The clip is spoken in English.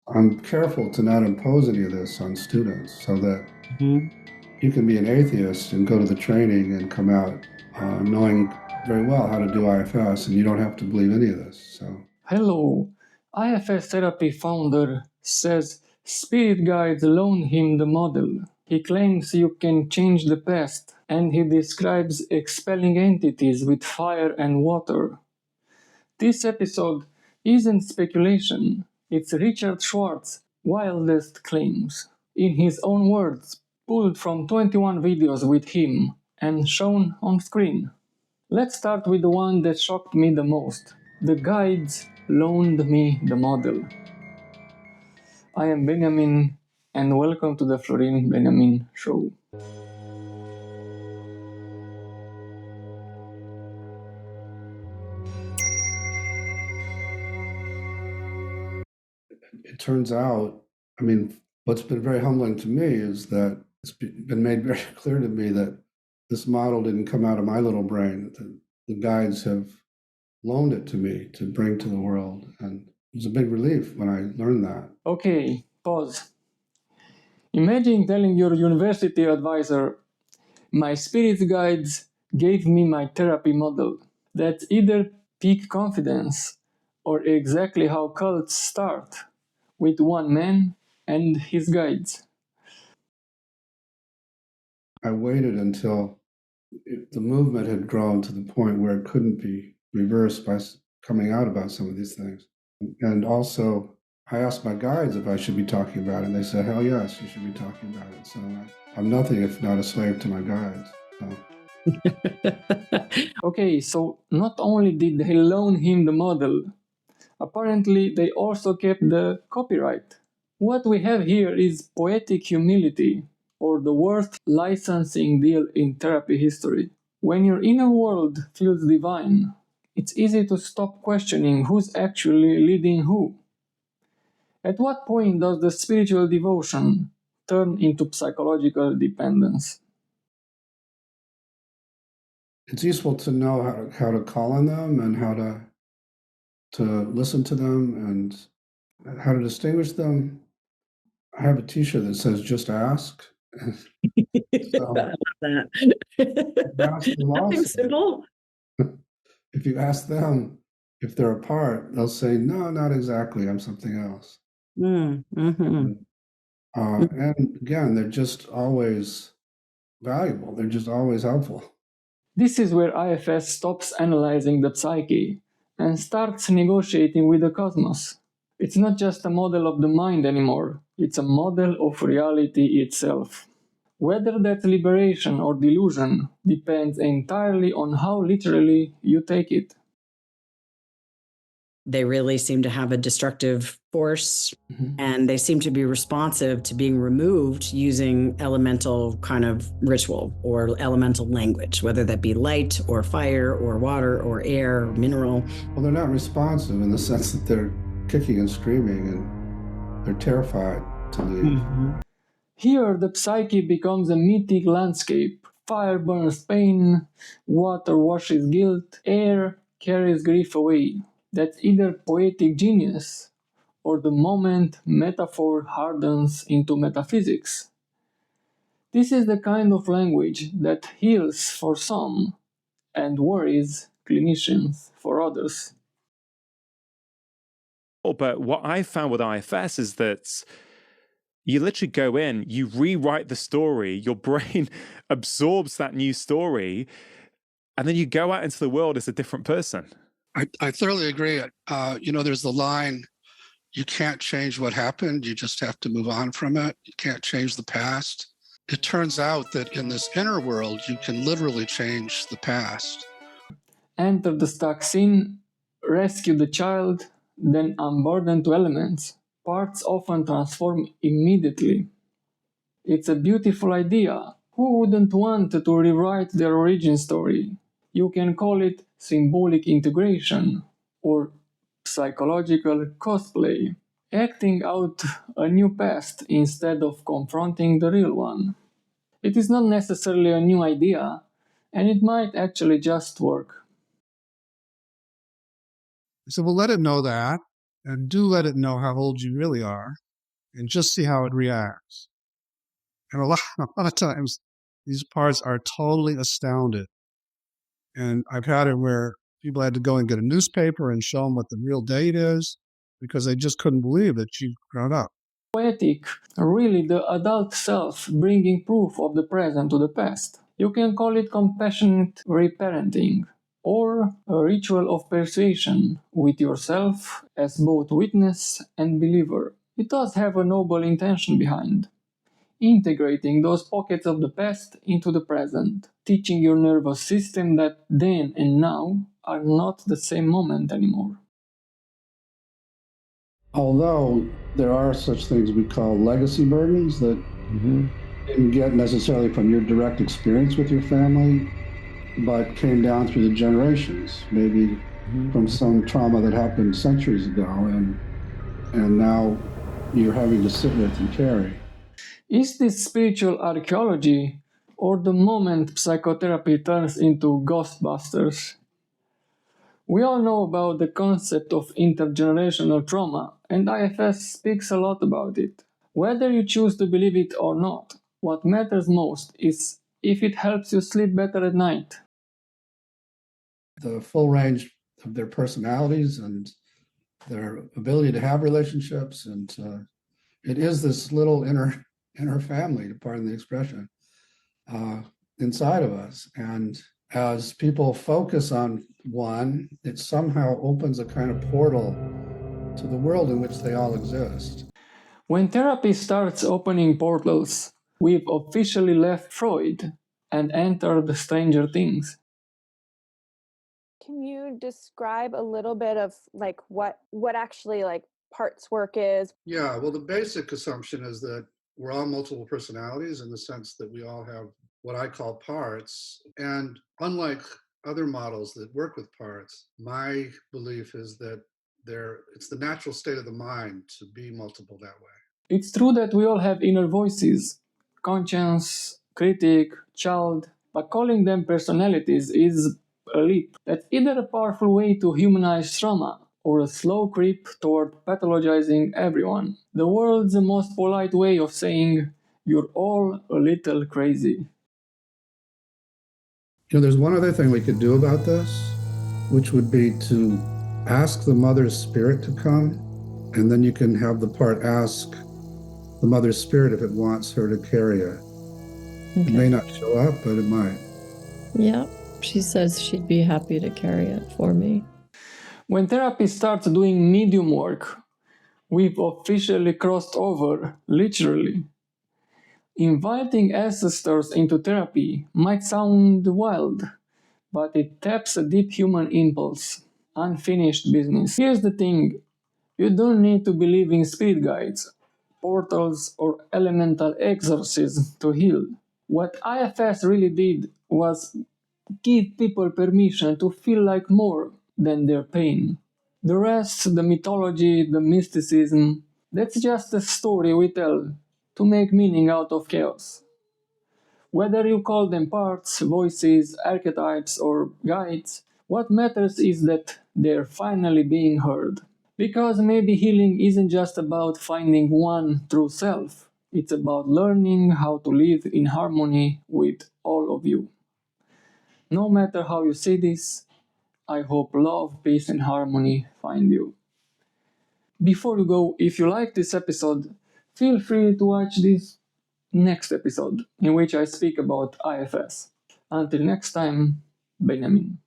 I'm careful to not impose any of this on students so that you can be an atheist and go to the training and come out knowing very well how to do IFS, and you don't have to believe any of this. So, Hello, IFS therapy founder says spirit guides loaned him the model. He claims you can change the past, and he describes expelling entities with fire and water. This episode isn't speculation, it's Richard Schwartz' wildest claims, in his own words, pulled from 21 videos with him and shown on screen. Let's start with the one that shocked me the most. The guides loaned me the model. I am Beniamin, and welcome to the Florin Beniamin Show. it turns out, I mean, what's been very humbling to me is that it's been made very clear to me that this model didn't come out of my little brain. The guides have loaned it to me to bring to the world. And it was a big relief when I learned that. Okay, pause. Imagine telling your university advisor, my spirit guides gave me my therapy model. That's either peak confidence or exactly how cults start, with one man and his guides. I waited until the movement had grown to the point where it couldn't be reversed by coming out about some of these things. And also, I asked my guides if I should be talking about it, and they said, hell yes, you should be talking about it. So I'm nothing if not a slave to my guides. Okay, so not only did they loan him the model, apparently they also kept the copyright. What we have here is poetic humility, or the worst licensing deal in therapy history. When your inner world feels divine, it's easy to stop questioning who's actually leading who. At what point does the spiritual devotion turn into psychological dependence? It's useful to know how to call on them and how to listen to them and how to distinguish them. I have a T-shirt that says "Just Ask." So, I love that. Nothing simple. If you ask them if they're a part, they'll say, "No, not exactly. I'm something else." Mm-hmm. And again, they're just always valuable. They're just always helpful. This is where IFS stops analyzing the psyche and starts negotiating with the cosmos. It's not just a model of the mind anymore, it's a model of reality itself. Whether that's liberation or delusion depends entirely on how literally you take it. They really seem to have a destructive force, and they seem to be responsive to being removed using elemental kind of ritual or elemental language, whether that be light or fire or water or air or mineral. Well, they're not responsive in the sense that they're kicking and screaming and they're terrified to leave. Here, the psyche becomes a mythic landscape. Fire burns pain, water washes guilt, air carries grief away. That's either poetic genius or the moment metaphor hardens into metaphysics. This is the kind of language that heals for some and worries clinicians for others. But what I found with IFS is that you literally go in, you rewrite the story, your brain absorbs that new story, and then you go out into the world as a different person. I thoroughly agree. There's the line, you can't change what happened, you just have to move on from it. You can't change the past. It turns out that in this inner world, you can literally change the past. Enter the stuck scene, rescue the child, then unburden to elements. Parts often transform immediately. It's a beautiful idea. Who wouldn't want to rewrite their origin story? You can call it symbolic integration or psychological cosplay, acting out a new past instead of confronting the real one. It is not necessarily a new idea, and it might actually just work. So we'll let him know that. and do let it know how old you really are and just see how it reacts. And a lot of times, these parts are totally astounded. And I've had it where people had to go and get a newspaper and show them what the real date is because they just couldn't believe that you've grown up. Poetic, really the adult self bringing proof of the present to the past. You can call it compassionate reparenting, or a ritual of persuasion with yourself as both witness and believer. It does have a noble intention behind. Integrating those pockets of the past into the present, teaching your nervous system that then and now are not the same moment anymore. Although there are such things we call legacy burdens that you didn't get necessarily from your direct experience with your family, but came down through the generations, maybe from some trauma that happened centuries ago, and now you're having to sit with and carry. Is this spiritual archaeology, or the moment psychotherapy turns into Ghostbusters? We all know about the concept of intergenerational trauma, and IFS speaks a lot about it. Whether you choose to believe it or not, what matters most is if it helps you sleep better at night. The full range of their personalities and their ability to have relationships, and it is this little inner family, to pardon the expression, inside of us. And as people focus on one, it somehow opens a kind of portal to the world in which they all exist. When therapy starts opening portals, we've officially left Freud and entered Stranger Things. Can you describe a little bit of like what actually like parts work is? Yeah, well, the basic assumption is that we're all multiple personalities in the sense that we all have what I call parts. And unlike other models that work with parts, my belief is that it's the natural state of the mind to be multiple that way. It's true that we all have inner voices, conscience, critic, child, but calling them personalities is a leap. That's either a powerful way to humanize trauma or a slow creep toward pathologizing everyone. The world's most polite way of saying, you're all a little crazy. There's one other thing we could do about this, which would be to ask the mother's spirit to come, and then you can have the part ask the mother's spirit if it wants her to carry it. Okay. It may not show up, but it might. Yeah, she says she'd be happy to carry it for me. When therapy starts doing medium work, we've officially crossed over, literally. Inviting ancestors into therapy might sound wild, but it taps a deep human impulse, unfinished business. Here's the thing, you don't need to believe in spirit guides, portals, or elemental exorcism to heal. What IFS really did was give people permission to feel like more than their pain. The rest, the mythology, the mysticism, that's just a story we tell to make meaning out of chaos. Whether you call them parts, voices, archetypes, or guides, what matters is that they're finally being heard. Because maybe healing isn't just about finding one true self, it's about learning how to live in harmony with all of you. No matter how you see this, I hope love, peace, and harmony find you. Before you go, if you like this episode, feel free to watch this next episode, in which I speak about IFS. Until next time, Beniamin.